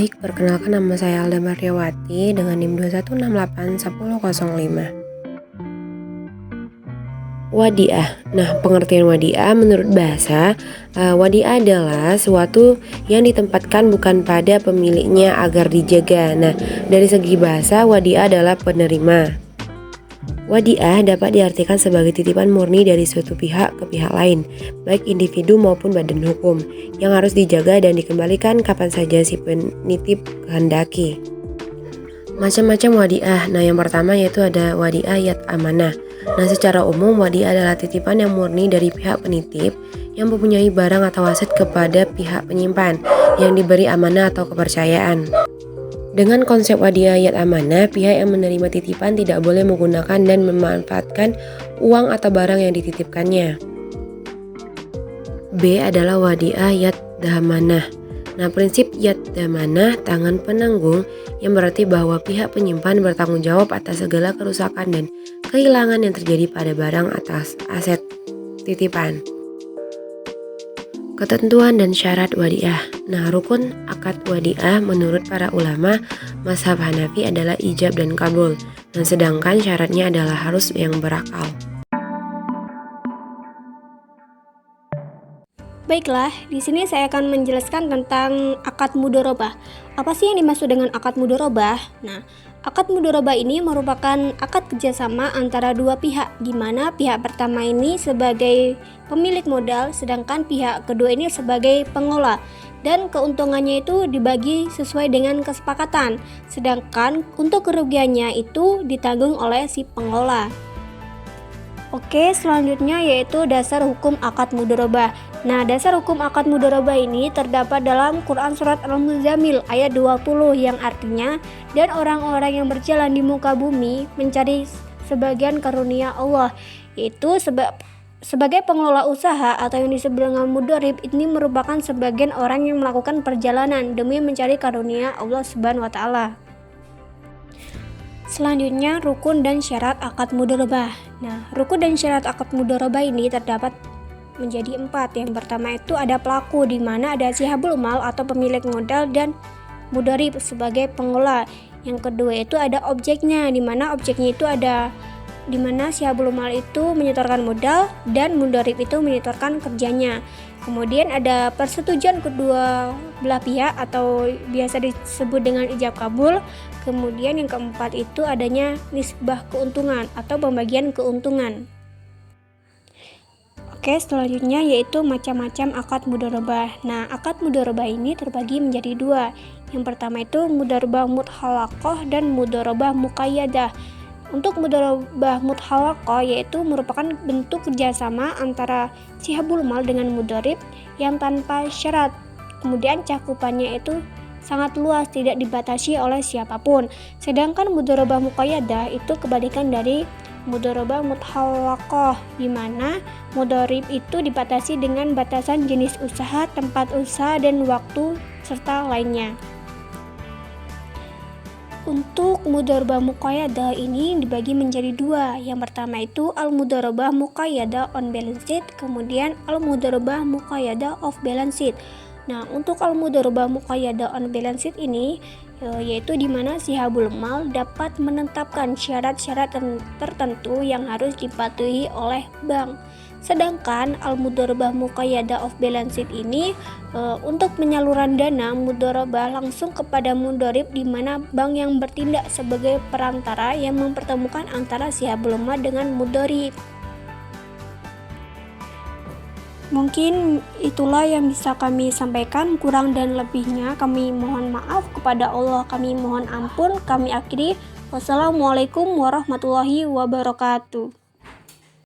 Baik, perkenalkan nama saya Alda Mariawati dengan NIM 2168105. Wadiah. Nah, pengertian wadiah menurut bahasa, wadiah adalah sesuatu yang ditempatkan bukan pada pemiliknya agar dijaga. Nah, dari segi bahasa, wadiah adalah penerima. Wadiah dapat diartikan sebagai titipan murni dari suatu pihak ke pihak lain, baik individu maupun badan hukum, yang harus dijaga dan dikembalikan kapan saja si penitip kehendaki. Macam-macam wadiah. Nah, yang pertama yaitu ada wadiah yat amanah. Nah, secara umum wadiah adalah titipan yang murni dari pihak penitip yang mempunyai barang atau aset kepada pihak penyimpan yang diberi amanah atau kepercayaan. Dengan konsep wadiah yat amanah, pihak yang menerima titipan tidak boleh menggunakan dan memanfaatkan uang atau barang yang dititipkannya. B adalah wadiah yat damanah. Nah, prinsip yat damanah tangan penanggung yang berarti bahwa pihak penyimpan bertanggung jawab atas segala kerusakan dan kehilangan yang terjadi pada barang atas aset titipan. Ketentuan dan syarat wadiah. Nah, rukun akad wadiah menurut para ulama mazhab Hanafi adalah ijab dan kabul. Nah, sedangkan syaratnya adalah harus yang berakal. Baiklah, di sini saya akan menjelaskan tentang akad mudharabah. Apa sih yang dimaksud dengan akad mudharabah? Nah, akad mudharabah ini merupakan akad kerjasama antara dua pihak, di mana pihak pertama ini sebagai pemilik modal, sedangkan pihak kedua ini sebagai pengelola. Dan keuntungannya itu dibagi sesuai dengan kesepakatan, sedangkan untuk kerugiannya itu ditanggung oleh si pengelola. Oke, selanjutnya yaitu dasar hukum akad mudharabah. Nah, dasar hukum akad mudharabah ini terdapat dalam Quran Surat Al-Muzammil ayat 20 yang artinya, dan orang-orang yang berjalan di muka bumi mencari sebagian karunia Allah, yaitu sebagai pengelola usaha atau yang disebut dengan mudharib ini merupakan sebagian orang yang melakukan perjalanan demi mencari karunia Allah Subhanahu wa taala. Selanjutnya, rukun dan syarat akad mudharabah. Nah, rukun dan syarat akad mudharabah ini terdapat menjadi 4. Yang pertama itu ada pelaku, di mana ada sihabul mal atau pemilik modal dan mudharib sebagai pengelola. Yang kedua itu ada objeknya, di mana objeknya itu ada di mana sihabul mal itu menyetorkan modal dan mudharib itu menyetorkan kerjanya. Kemudian ada persetujuan kedua belah pihak atau biasa disebut dengan ijab kabul. Kemudian yang keempat itu adanya nisbah keuntungan atau pembagian keuntungan. Oke, selanjutnya yaitu macam-macam akad mudharabah. Nah, akad mudharabah ini terbagi menjadi 2. Yang pertama itu mudharabah muthalaqah dan mudharabah muqayyadah. Untuk mudharabah muthalaqah yaitu merupakan bentuk kerjasama antara sihabul mal dengan mudharib yang tanpa syarat. Kemudian cakupannya itu sangat luas, tidak dibatasi oleh siapapun. Sedangkan mudharabah muqayyadah itu kebalikan dari mudharabah muthalaqah, di mana mudharib itu dibatasi dengan batasan jenis usaha, tempat usaha, dan waktu serta lainnya. Untuk mudharabah muqayyadah ini dibagi menjadi 2. Yang pertama itu al-mudharabah muqayyadah on balance sheet, kemudian al-mudharabah muqayyadah off balance sheet. Nah, untuk al-mudharabah muqayyadah on balance sheet ini yaitu di mana sihabul mal dapat menetapkan syarat-syarat tertentu yang harus dipatuhi oleh bank. Sedangkan al-mudharabah muqayyadah off balance sheet ini untuk penyaluran dana mudharabah langsung kepada mudharib, di mana bank yang bertindak sebagai perantara yang mempertemukan antara sihabul mal dengan mudharib. Mungkin itulah yang bisa kami sampaikan, kurang dan lebihnya kami mohon maaf, kepada Allah kami mohon ampun. Kami akhiri, wassalamualaikum warahmatullahi wabarakatuh.